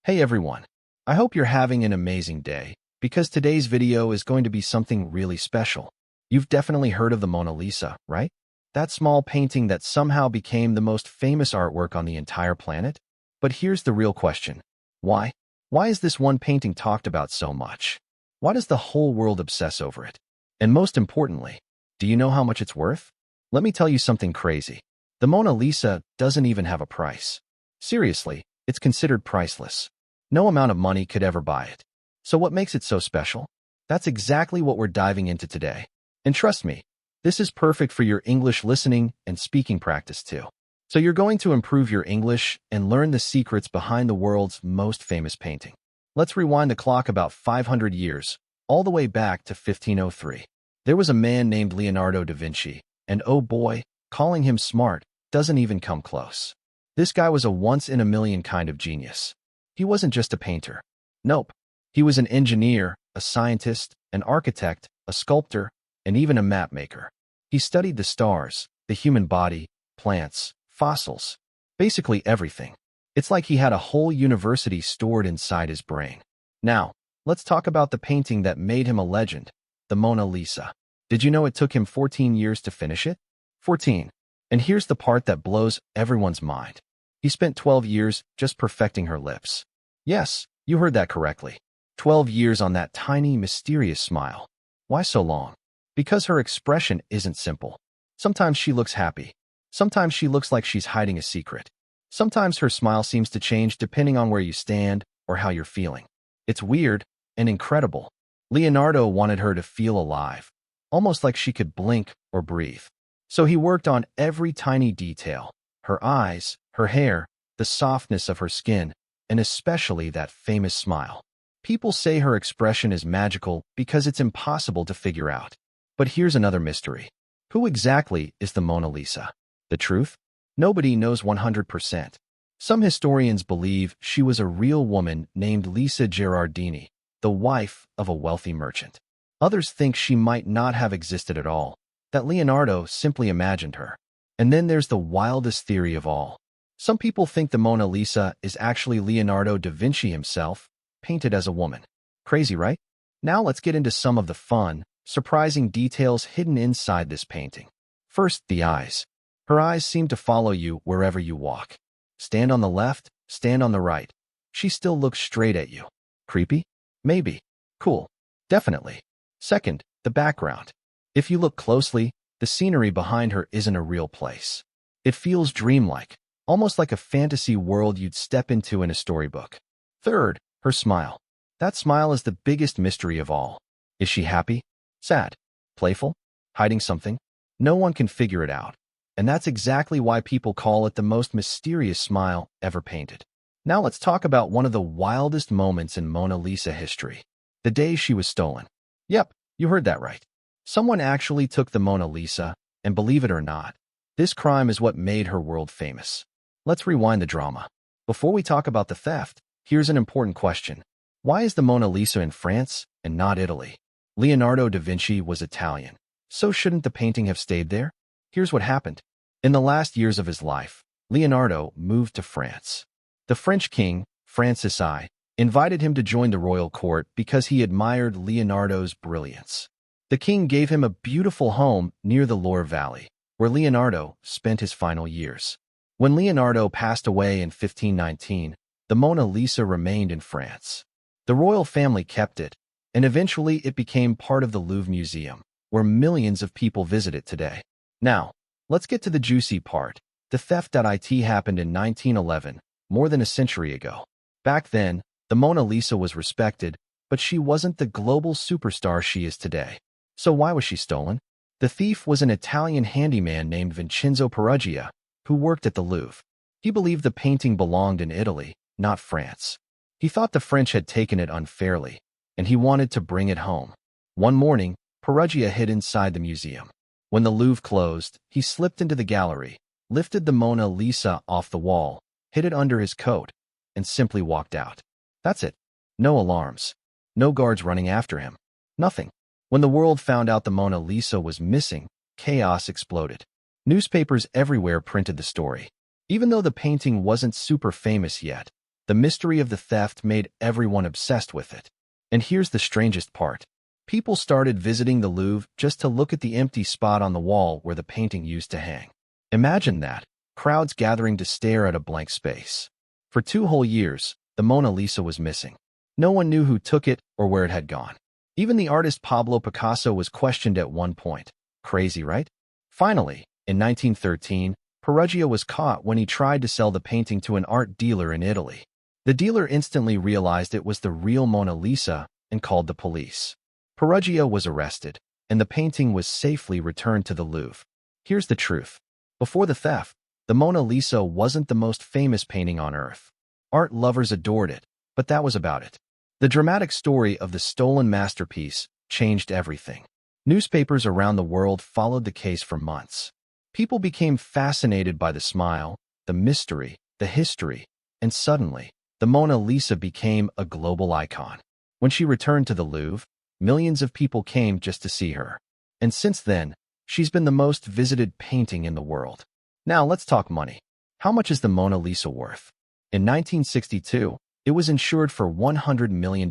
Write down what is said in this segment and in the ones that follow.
Hey everyone, I hope you're having an amazing day, because today's video is going to be something really special. You've definitely heard of the Mona Lisa, right? That small painting that somehow became the most famous artwork on the entire planet? But here's the real question. Why? Why is this one painting talked about so much? Why does the whole world obsess over it? And most importantly, do you know how much it's worth? Let me tell you something crazy. The Mona Lisa doesn't even have a price. Seriously, it's considered priceless. No amount of money could ever buy it. So what makes it so special? That's exactly what we're diving into today. And trust me, this is perfect for your English listening and speaking practice too. So you're going to improve your English and learn the secrets behind the world's most famous painting. Let's rewind the clock about 500 years, all the way back to 1503. There was a man named Leonardo da Vinci, and oh boy, calling him smart doesn't even come close. This guy was a once-in-a-million kind of genius. He wasn't just a painter. Nope. He was an engineer, a scientist, an architect, a sculptor, and even a map maker. He studied the stars, the human body, plants, fossils, basically everything. It's like he had a whole university stored inside his brain. Now, let's talk about the painting that made him a legend, the Mona Lisa. Did you know it took him 14 years to finish it? 14. And here's the part that blows everyone's mind. He spent 12 years just perfecting her lips. Yes, you heard that correctly. 12 years on that tiny, mysterious smile. Why so long? Because her expression isn't simple. Sometimes she looks happy. Sometimes she looks like she's hiding a secret. Sometimes her smile seems to change depending on where you stand or how you're feeling. It's weird and incredible. Leonardo wanted her to feel alive, almost like she could blink or breathe. So he worked on every tiny detail, her eyes, her hair, the softness of her skin, and especially that famous smile. People say her expression is magical because it's impossible to figure out. But here's another mystery. Who exactly is the Mona Lisa? The truth? Nobody knows 100%. Some historians believe she was a real woman named Lisa Gherardini, the wife of a wealthy merchant. Others think she might not have existed at all, that Leonardo simply imagined her. And then there's the wildest theory of all. Some people think the Mona Lisa is actually Leonardo da Vinci himself, painted as a woman. Crazy, right? Now let's get into some of the fun, surprising details hidden inside this painting. First, the eyes. Her eyes seem to follow you wherever you walk. Stand on the left, stand on the right. She still looks straight at you. Creepy? Maybe. Cool. Definitely. Second, the background. If you look closely, the scenery behind her isn't a real place. It feels dreamlike, almost like a fantasy world you'd step into in a storybook. Third, her smile. That smile is the biggest mystery of all. Is she happy? Sad? Playful? Hiding something? No one can figure it out. And that's exactly why people call it the most mysterious smile ever painted. Now let's talk about one of the wildest moments in Mona Lisa history. The day she was stolen. Yep, you heard that right. Someone actually took the Mona Lisa, and believe it or not, this crime is what made her world famous. Let's rewind the drama. Before we talk about the theft, here's an important question. Why is the Mona Lisa in France and not Italy? Leonardo da Vinci was Italian, so shouldn't the painting have stayed there? Here's what happened. In the last years of his life, Leonardo moved to France. The French king, Francis I, invited him to join the royal court because he admired Leonardo's brilliance. The king gave him a beautiful home near the Loire Valley, where Leonardo spent his final years. When Leonardo passed away in 1519, the Mona Lisa remained in France. The royal family kept it, and eventually it became part of the Louvre Museum, where millions of people visit it today. Now, let's get to the juicy part. The theft. It happened in 1911, more than a century ago. Back then, the Mona Lisa was respected, but she wasn't the global superstar she is today. So why was she stolen? The thief was an Italian handyman named Vincenzo Peruggia, who worked at the Louvre. He believed the painting belonged in Italy, not France. He thought the French had taken it unfairly, and he wanted to bring it home. One morning, Peruggia hid inside the museum. When the Louvre closed, he slipped into the gallery, lifted the Mona Lisa off the wall, hid it under his coat, and simply walked out. That's it. No alarms. No guards running after him. Nothing. When the world found out the Mona Lisa was missing, chaos exploded. Newspapers everywhere printed the story. Even though the painting wasn't super famous yet, The mystery of the theft made everyone obsessed with it. And here's the strangest part. People started visiting the Louvre just to look at the empty spot on the wall where the painting used to hang. Imagine that, crowds gathering to stare at a blank space. For 2 whole years, the Mona Lisa was missing. No one knew who took it or where it had gone. Even the artist Pablo Picasso was questioned at one point. Crazy, right? Finally, in 1913, Perugia was caught when he tried to sell the painting to an art dealer in Italy. The dealer instantly realized it was the real Mona Lisa and called the police. Perugia was arrested, and the painting was safely returned to the Louvre. Here's the truth. Before the theft, the Mona Lisa wasn't the most famous painting on Earth. Art lovers adored it, but that was about it. The dramatic story of the stolen masterpiece changed everything. Newspapers around the world followed the case for months. People became fascinated by the smile, the mystery, the history, and suddenly, the Mona Lisa became a global icon. When she returned to the Louvre, millions of people came just to see her. And since then, she's been the most visited painting in the world. Now let's talk money. How much is the Mona Lisa worth? In 1962, it was insured for $100 million.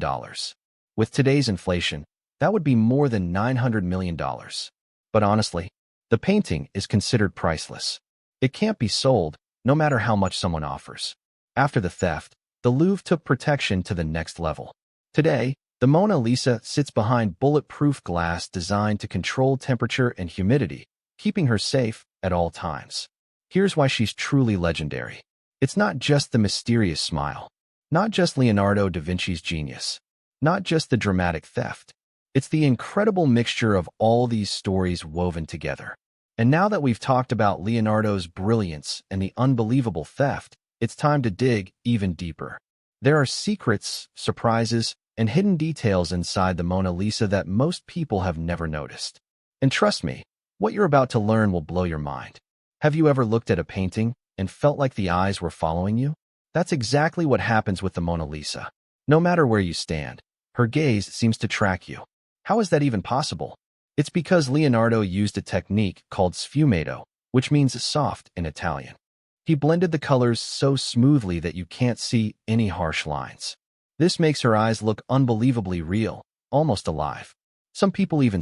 With today's inflation, that would be more than $900 million. But honestly, the painting is considered priceless. It can't be sold, no matter how much someone offers. After the theft, the Louvre took protection to the next level. Today, the Mona Lisa sits behind bulletproof glass designed to control temperature and humidity, keeping her safe at all times. Here's why she's truly legendary. It's not just the mysterious smile, not just Leonardo da Vinci's genius, not just the dramatic theft. It's the incredible mixture of all these stories woven together. And now that we've talked about Leonardo's brilliance and the unbelievable theft, it's time to dig even deeper. There are secrets, surprises, and hidden details inside the Mona Lisa that most people have never noticed. And trust me, what you're about to learn will blow your mind. Have you ever looked at a painting and felt like the eyes were following you? That's exactly what happens with the Mona Lisa. No matter where you stand, her gaze seems to track you. How is that even possible? It's because Leonardo used a technique called sfumato, which means soft in Italian. He blended the colors so smoothly that you can't see any harsh lines. This makes her eyes look unbelievably real, almost alive. Some people even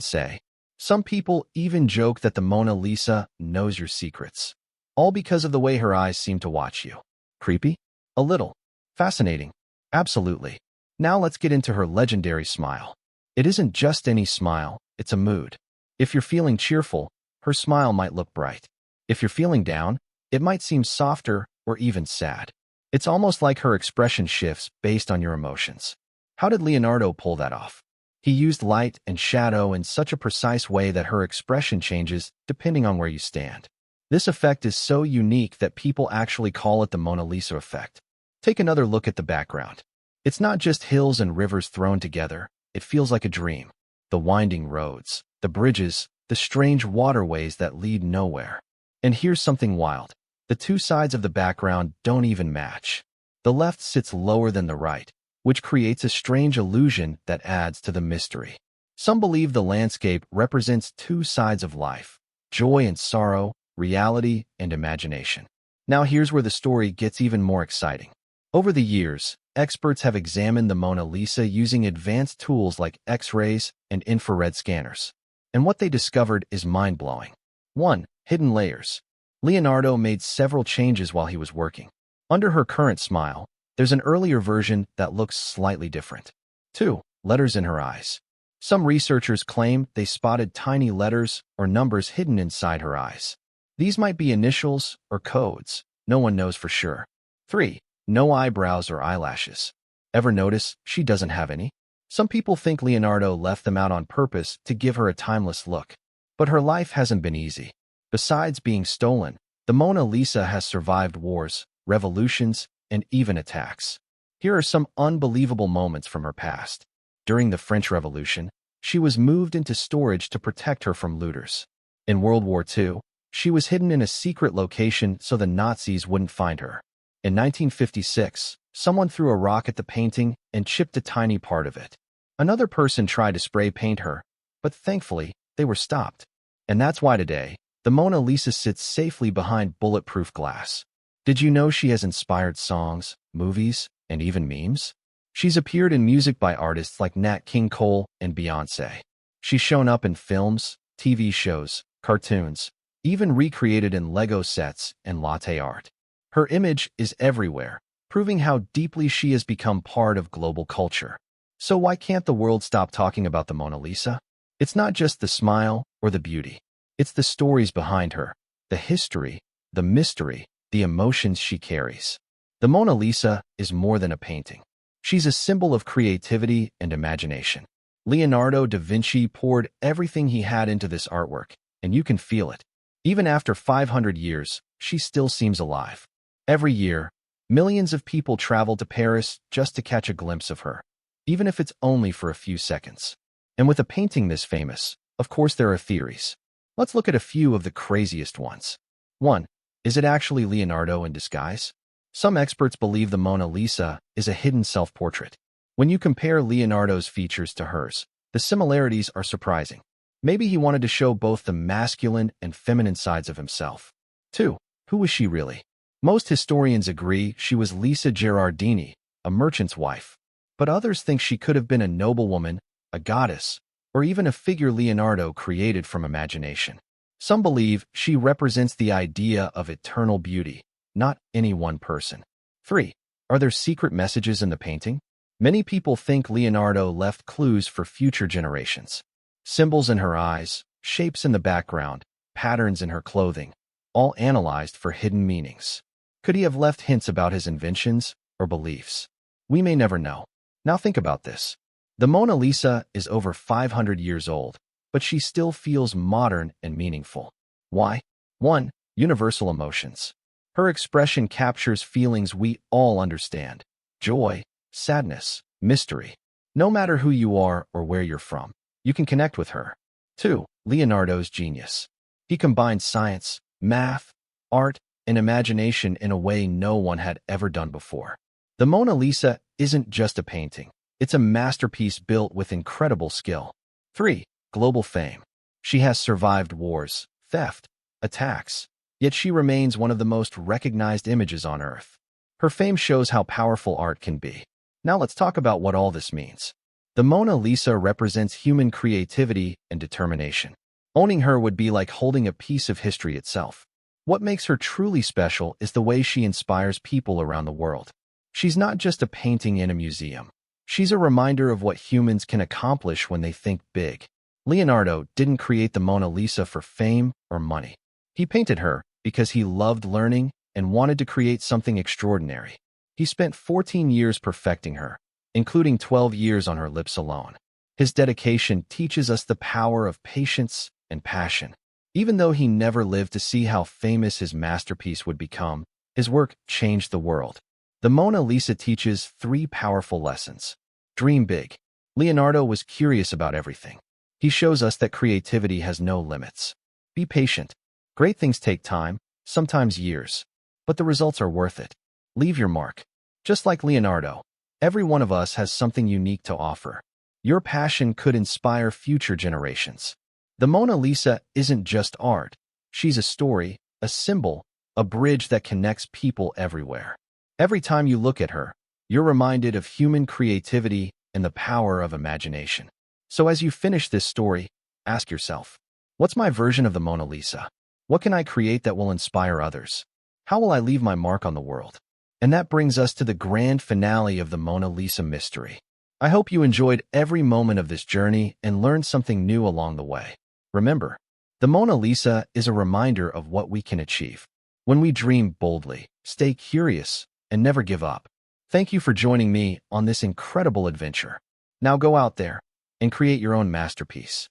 joke that the Mona Lisa knows your secrets. All because of the way her eyes seem to watch you. Creepy? A little. Fascinating? Absolutely. Now let's get into her legendary smile. It isn't just any smile, it's a mood. If you're feeling cheerful, her smile might look bright. If you're feeling down, it might seem softer or even sad. It's almost like her expression shifts based on your emotions. How did Leonardo pull that off? He used light and shadow in such a precise way that her expression changes depending on where you stand. This effect is so unique that people actually call it the Mona Lisa effect. Take another look at the background. It's not just hills and rivers thrown together, it feels like a dream. The winding roads, the bridges, the strange waterways that lead nowhere. And here's something wild. The two sides of the background don't even match. The left sits lower than the right, which creates a strange illusion that adds to the mystery. Some believe the landscape represents two sides of life, joy and sorrow, reality and imagination. Now here's where the story gets even more exciting. Over the years, experts have examined the Mona Lisa using advanced tools like X-rays and infrared scanners. And what they discovered is mind-blowing. 1. Hidden layers. Leonardo made several changes while he was working. Under her current smile, there's an earlier version that looks slightly different. 2. Letters in her eyes. Some researchers claim they spotted tiny letters or numbers hidden inside her eyes. These might be initials or codes. No one knows for sure. 3. No eyebrows or eyelashes. Ever notice she doesn't have any? Some people think Leonardo left them out on purpose to give her a timeless look. But her life hasn't been easy. Besides being stolen, the Mona Lisa has survived wars, revolutions, and even attacks. Here are some unbelievable moments from her past. During the French Revolution, she was moved into storage to protect her from looters. In World War II, she was hidden in a secret location so the Nazis wouldn't find her. In 1956, someone threw a rock at the painting and chipped a tiny part of it. Another person tried to spray paint her, but thankfully, they were stopped. And that's why today, the Mona Lisa sits safely behind bulletproof glass. Did you know she has inspired songs, movies, and even memes. She's appeared in music by artists like Nat King Cole and Beyoncé. She's shown up in films, TV shows, cartoons, even recreated in Lego sets and latte art. Her image is everywhere, proving how deeply she has become part of global culture. So why can't the world stop talking about the Mona Lisa? It's not just the smile or the beauty. It's the stories behind her, the history, the mystery, the emotions she carries. The Mona Lisa is more than a painting. She's a symbol of creativity and imagination. Leonardo da Vinci poured everything he had into this artwork, and you can feel it. Even after 500 years, she still seems alive. Every year, millions of people travel to Paris just to catch a glimpse of her, even if it's only for a few seconds. And with a painting this famous, of course there are theories. Let's look at a few of the craziest ones. 1. Is it actually Leonardo in disguise? Some experts believe the Mona Lisa is a hidden self-portrait. When you compare Leonardo's features to hers, the similarities are surprising. Maybe he wanted to show both the masculine and feminine sides of himself. 2. Who was she really? Most historians agree she was Lisa Gherardini, a merchant's wife. But others think she could have been a noblewoman, a goddess, or even a figure Leonardo created from imagination. Some believe she represents the idea of eternal beauty, not any one person. 3. Are there secret messages in the painting? Many people think Leonardo left clues for future generations. Symbols in her eyes, shapes in the background, patterns in her clothing, all analyzed for hidden meanings. Could he have left hints about his inventions or beliefs? We may never know. Now think about this. The Mona Lisa is over 500 years old, but she still feels modern and meaningful. Why? 1. Universal emotions. Her expression captures feelings we all understand: joy, sadness, mystery. No matter who you are or where you're from, you can connect with her. 2. Leonardo's genius. He combined science, math, art, and imagination in a way no one had ever done before. The Mona Lisa isn't just a painting. It's a masterpiece built with incredible skill. 3. Global fame. She has survived wars, theft, attacks, yet she remains one of the most recognized images on Earth. Her fame shows how powerful art can be. Now let's talk about what all this means. The Mona Lisa represents human creativity and determination. Owning her would be like holding a piece of history itself. What makes her truly special is the way she inspires people around the world. She's not just a painting in a museum. She's a reminder of what humans can accomplish when they think big. Leonardo didn't create the Mona Lisa for fame or money. He painted her because he loved learning and wanted to create something extraordinary. He spent 14 years perfecting her, including 12 years on her lips alone. His dedication teaches us the power of patience and passion. Even though he never lived to see how famous his masterpiece would become, his work changed the world. The Mona Lisa teaches 3 powerful lessons. Dream big. Leonardo was curious about everything. He shows us that creativity has no limits. Be patient. Great things take time, sometimes years, but the results are worth it. Leave your mark. Just like Leonardo, every one of us has something unique to offer. Your passion could inspire future generations. The Mona Lisa isn't just art. She's a story, a symbol, a bridge that connects people everywhere. Every time you look at her, you're reminded of human creativity and the power of imagination. So as you finish this story, ask yourself, what's my version of the Mona Lisa? What can I create that will inspire others? How will I leave my mark on the world? And that brings us to the grand finale of the Mona Lisa mystery. I hope you enjoyed every moment of this journey and learned something new along the way. Remember, the Mona Lisa is a reminder of what we can achieve when we dream boldly, stay curious, and never give up. Thank you for joining me on this incredible adventure. Now go out there and create your own masterpiece.